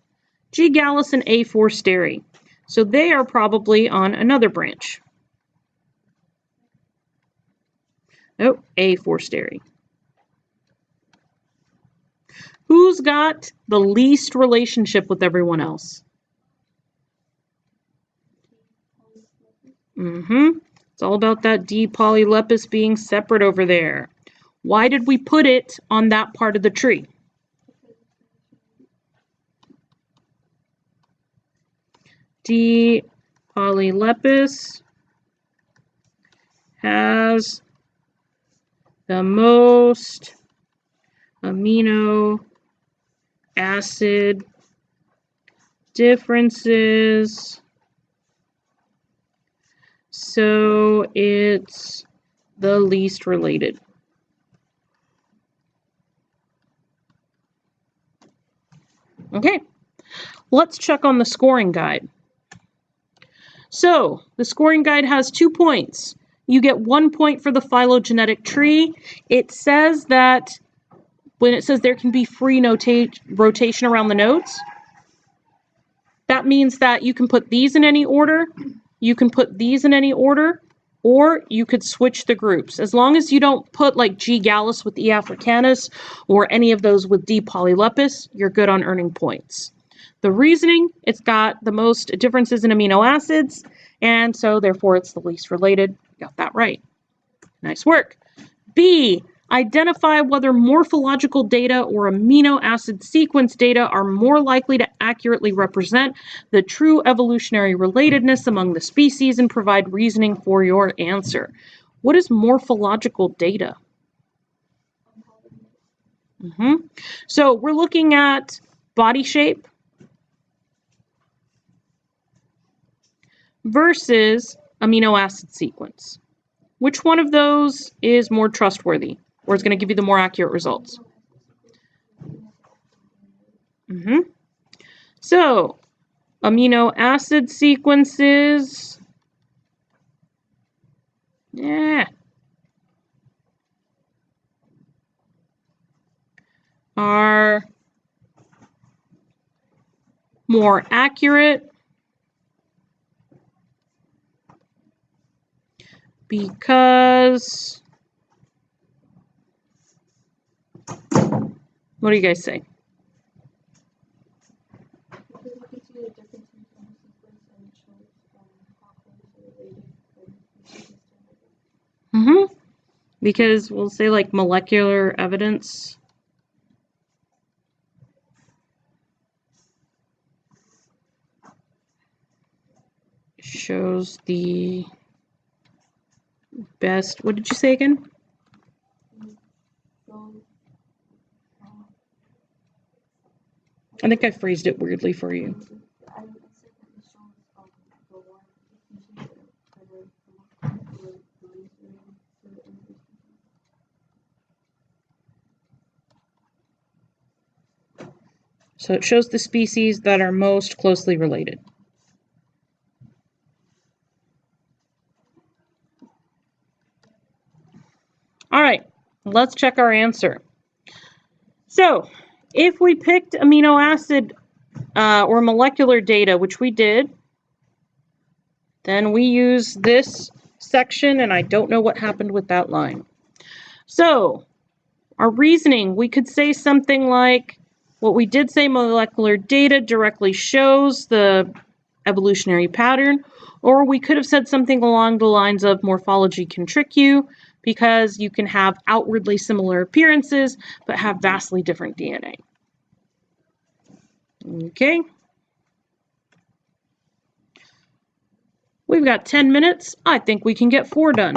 G. gallus and A. forsteri. So they are probably on another branch. Oh, A. forsteri. Who's got the least relationship with everyone else? It's all about that D. polylepis being separate over there. Why did we put it on that part of the tree? D. polylepis has the most amino acid differences, so it's the least related. Okay, let's check on the scoring guide. So the scoring guide has 2 points. You get 1 point for the phylogenetic tree. It says that when it says there can be free rotation around the nodes, that means that you can put these in any order, you can put these in any order, or you could switch the groups. As long as you don't put like G. gallus with E. africanus or any of those with D. polylepis, you're good on earning points. The reasoning, it's got the most differences in amino acids, and so therefore it's the least related. Got that right. Nice work. B, identify whether morphological data or amino acid sequence data are more likely to accurately represent the true evolutionary relatedness among the species and provide reasoning for your answer. What is morphological data? So we're looking at body shape versus amino acid sequence. Which one of those is more trustworthy or is going to give you the more accurate results? So, amino acid sequences, are more accurate because, what do you guys say? Because we'll say like molecular evidence. Shows the best, what did you say again? I think I phrased it weirdly for you. So it shows the species that are most closely related. All right, let's check our answer. So if we picked amino acid or molecular data, which we did, then we use this section, and I don't know what happened with that line. So our reasoning, we could say something like, what we did say, molecular data directly shows the evolutionary pattern, or we could have said something along the lines of morphology can trick you because you can have outwardly similar appearances but have vastly different DNA. Okay. We've got 10 minutes. I think we can get 4 done.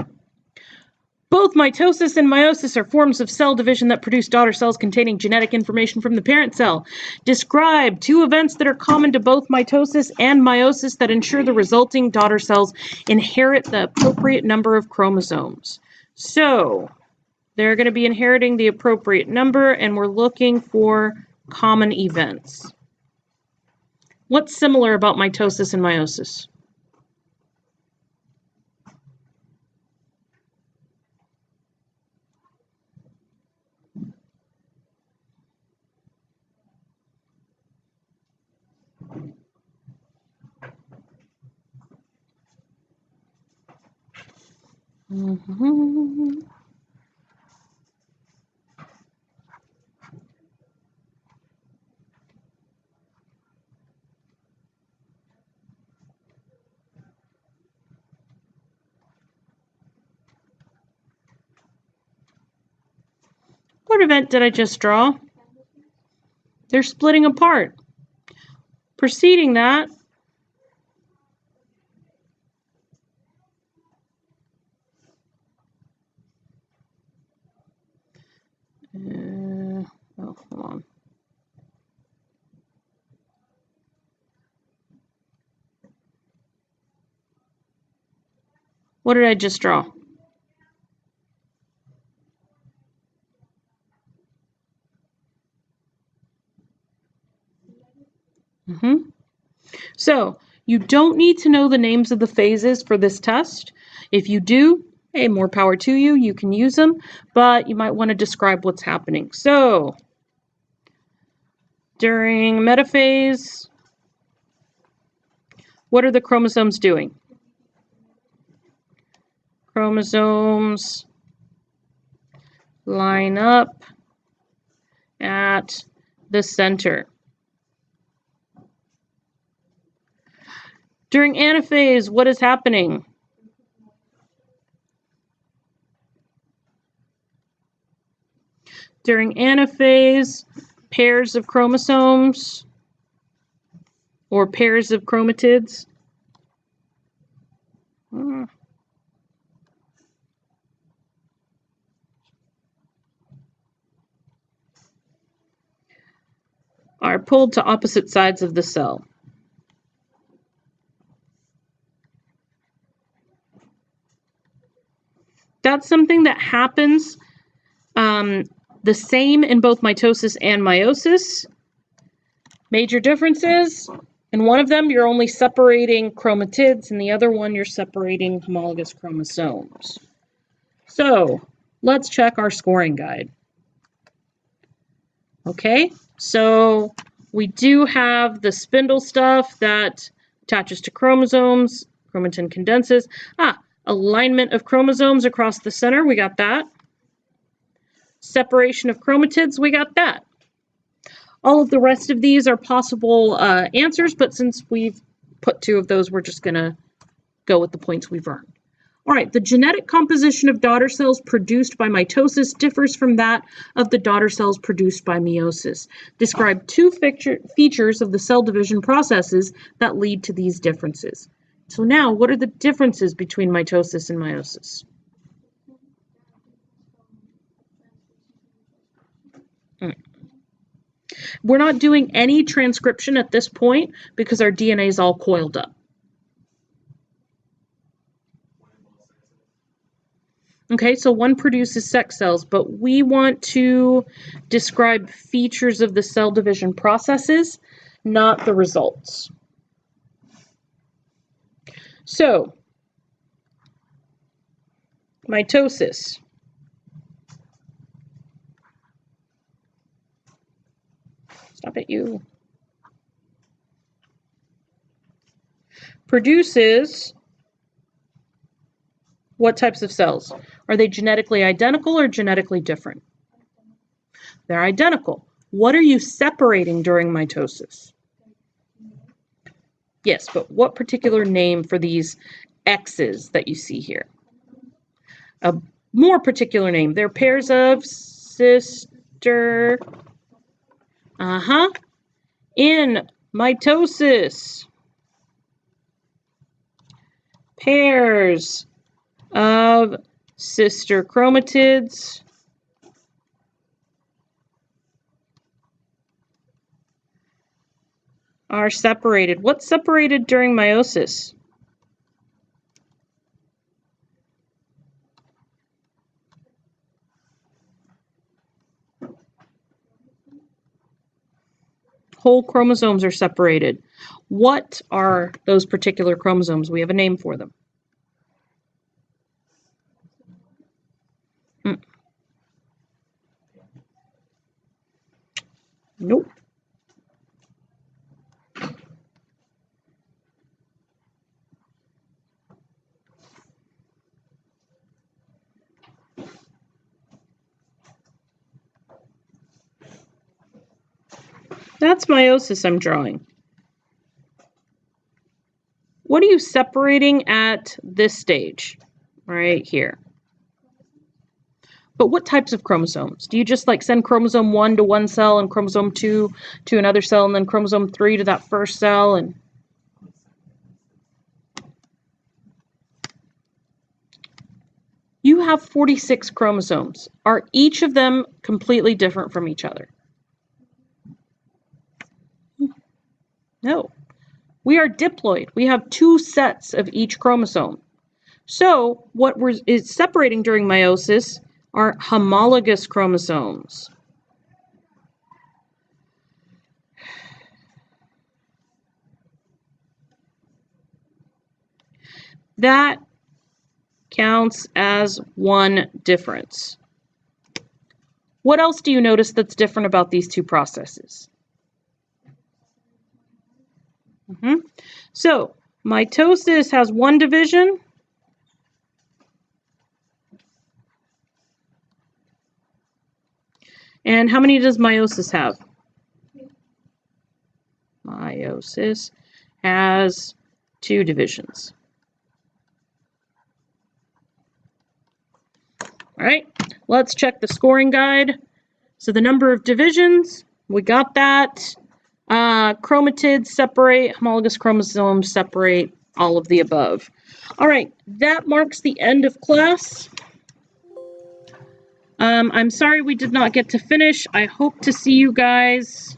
Both mitosis and meiosis are forms of cell division that produce daughter cells containing genetic information from the parent cell. Describe 2 events that are common to both mitosis and meiosis that ensure the resulting daughter cells inherit the appropriate number of chromosomes. So they're going to be inheriting the appropriate number, and we're looking for common events. What's similar about mitosis and meiosis? What event did I just draw? They're splitting apart. Preceding that, hold on. What did I just draw? So you don't need to know the names of the phases for this test. If you do, hey, more power to you. You can use them, but you might want to describe what's happening. So during metaphase, what are the chromosomes doing? Chromosomes line up at the center. During anaphase, what is happening? During anaphase, pairs of chromosomes or pairs of chromatids are pulled to opposite sides of the cell. That's something that happens the same in both mitosis and meiosis. Major differences: in one of them, you're only separating chromatids, and the other one, you're separating homologous chromosomes. So let's check our scoring guide. Okay, so we do have the spindle stuff that attaches to chromosomes, chromatin condenses. Alignment of chromosomes across the center, we got that. Separation of chromatids, we got that. All of the rest of these are possible answers, but since we've put 2 of those, we're just going to go with the points we've earned. All right, the genetic composition of daughter cells produced by mitosis differs from that of the daughter cells produced by meiosis. Describe 2 features of the cell division processes that lead to these differences. So now, what are the differences between mitosis and meiosis? We're not doing any transcription at this point because our DNA is all coiled up. Okay, so one produces sex cells, but we want to describe features of the cell division processes, not the results. So, mitosis. Stop it, you. Produces what types of cells? Are they genetically identical or genetically different? They're identical. What are you separating during mitosis? Yes, but what particular name for these X's that you see here? A more particular name. They're pairs of sister. In mitosis, pairs of sister chromatids are separated. What's separated during meiosis? Whole chromosomes are separated. What are those particular chromosomes? We have a name for them. Nope. That's meiosis I'm drawing. What are you separating at this stage? Right here. But what types of chromosomes? Do you just like send chromosome 1 to one cell and chromosome 2 to another cell and then chromosome 3 to that first cell? And you have 46 chromosomes. Are each of them completely different from each other? No. We are diploid. We have 2 sets of each chromosome. So what is separating during meiosis are homologous chromosomes. That counts as one difference. What else do you notice that's different about these 2 processes? So, mitosis has 1 division. And how many does meiosis have? Meiosis has 2 divisions. All right, let's check the scoring guide. So the number of divisions, we got that. Chromatids separate, homologous chromosomes separate, all of the above. All right, that marks the end of class. I'm sorry we did not get to finish. I hope to see you guys